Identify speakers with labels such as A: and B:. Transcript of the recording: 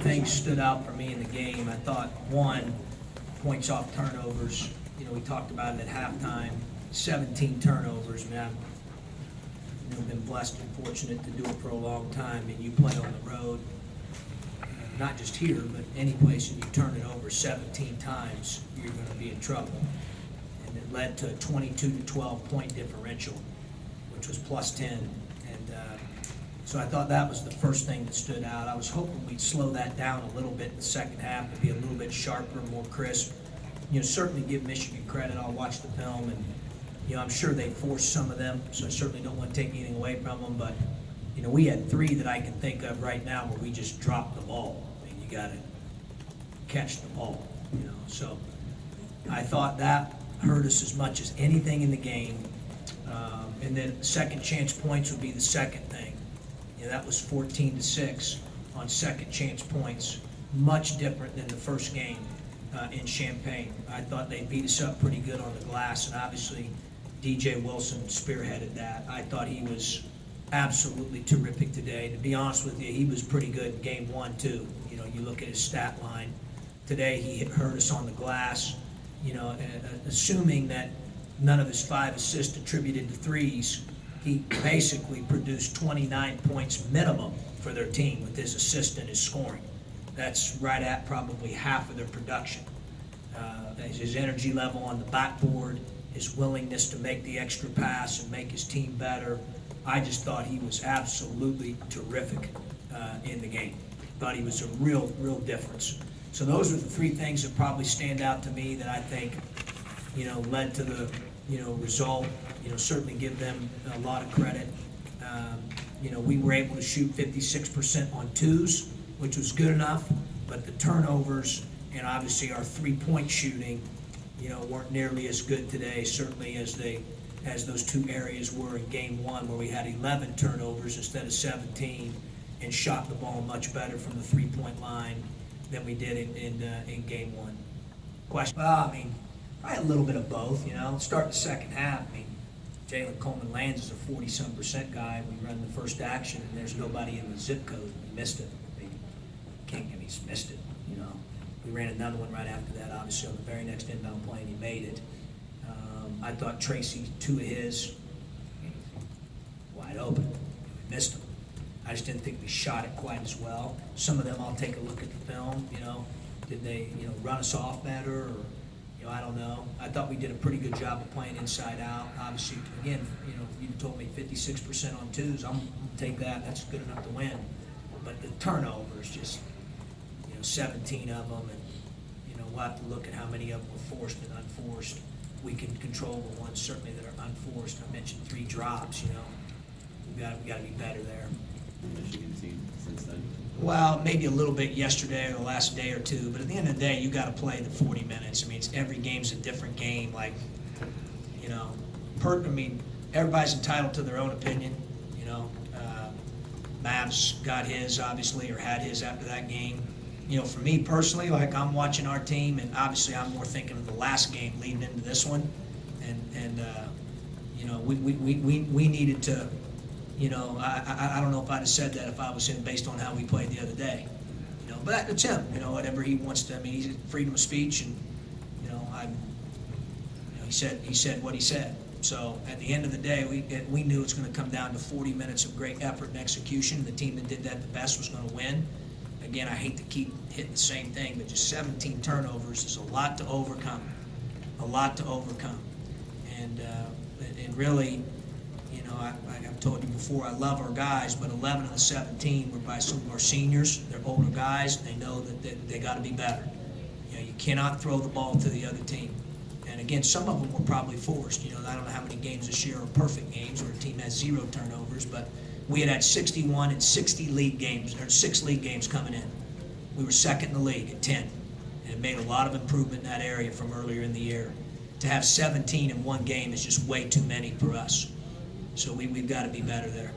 A: things stood out for me in the game. I thought, one, points off turnovers. We talked about it at halftime, 17 turnovers. Man, I've been blessed and fortunate to do it for a long time. And you play on the road, not just here, but any place, and you turn it over 17 times, you're going to be in trouble. And it led to a 22 to 12 point differential, which was plus 10. And so I thought that was the first thing that stood out. I was hoping we'd slow that down a little bit in the second half to be a little bit sharper, more crisp. Certainly give Michigan credit. I'll watch the film, and I'm sure they forced some of them, so I certainly don't want to take anything away from them. But we had three that I can think of right now where we just dropped the ball. I mean, you got to catch the ball. So I thought that hurt us as much as anything in the game. And then second chance points would be the second thing. That was 14-6 on second chance points. Much different than the first game in Champaign. I thought they beat us up pretty good on the glass, and obviously DJ Wilson spearheaded that. I thought he was absolutely terrific today. To be honest with you, he was pretty good in game one too. You look at his stat line. Today he hurt us on the glass. Assuming that none of his 5 assists attributed to threes, he basically produced 29 points minimum for their team with his assist and his scoring. That's right at probably half of their production. His energy level on the backboard, his willingness to make the extra pass and make his team better. I just thought he was absolutely terrific in the game. Thought he was a real difference. So those are the three things that probably stand out to me that I think, led to the, result. Certainly give them a lot of credit. We were able to shoot 56% on twos, which was good enough, but the turnovers and obviously our three-point shooting, weren't nearly as good today, certainly as those two areas were in game one, where we had 11 turnovers instead of 17 and shot the ball much better from the three-point line than we did in game one. Question? Well, probably a little bit of both, Start the second half. Jalen Coleman lands as a 40-some% guy. We run the first action, and there's nobody in the zip code. We missed it. He's missed it, We ran another one right after that, obviously, on the very next inbound play, and he made it. I thought Tracy, 2 of his, wide open. We missed them. I just didn't think we shot it quite as well. Some of them, I'll take a look at the film, Did they, run us off better, or I don't know. I thought we did a pretty good job of playing inside out. Obviously, again, you told me 56% on twos. I'm going to take that. That's good enough to win. But the turnovers, just, 17 of them, and, we'll have to look at how many of them were forced and unforced. We can control the ones certainly that are unforced. I mentioned 3 drops, we got to be better there.
B: Michigan team since then?
A: Well, maybe a little bit yesterday or the last day or two, but at the end of the day, you got to play the 40 minutes. Every game's a different game. Everybody's entitled to their own opinion. Mavs got his, obviously, or had his after that game. For me personally, I'm watching our team, and obviously I'm more thinking of the last game leading into this one, and we needed to. I don't know if I'd have said that if I was him based on how we played the other day. But that's him. Whatever he wants to. He's freedom of speech, and he said what he said. So at the end of the day, we knew it's going to come down to 40 minutes of great effort and execution. The team that did that the best was going to win. Again, I hate to keep hitting the same thing, but just 17 turnovers is a lot to overcome. A lot to overcome, and really. I've told you before, I love our guys, but 11 of the 17 were by some of our seniors. They're older guys. They know that they got to be better. You cannot throw the ball to the other team. And again, some of them were probably forced. I don't know how many games this year are perfect games where a team has 0 turnovers, but we had 61 and 60 league games, or 6 league games coming in. We were second in the league at 10, and it made a lot of improvement in that area from earlier in the year. To have 17 in one game is just way too many for us. So we've got to be better there.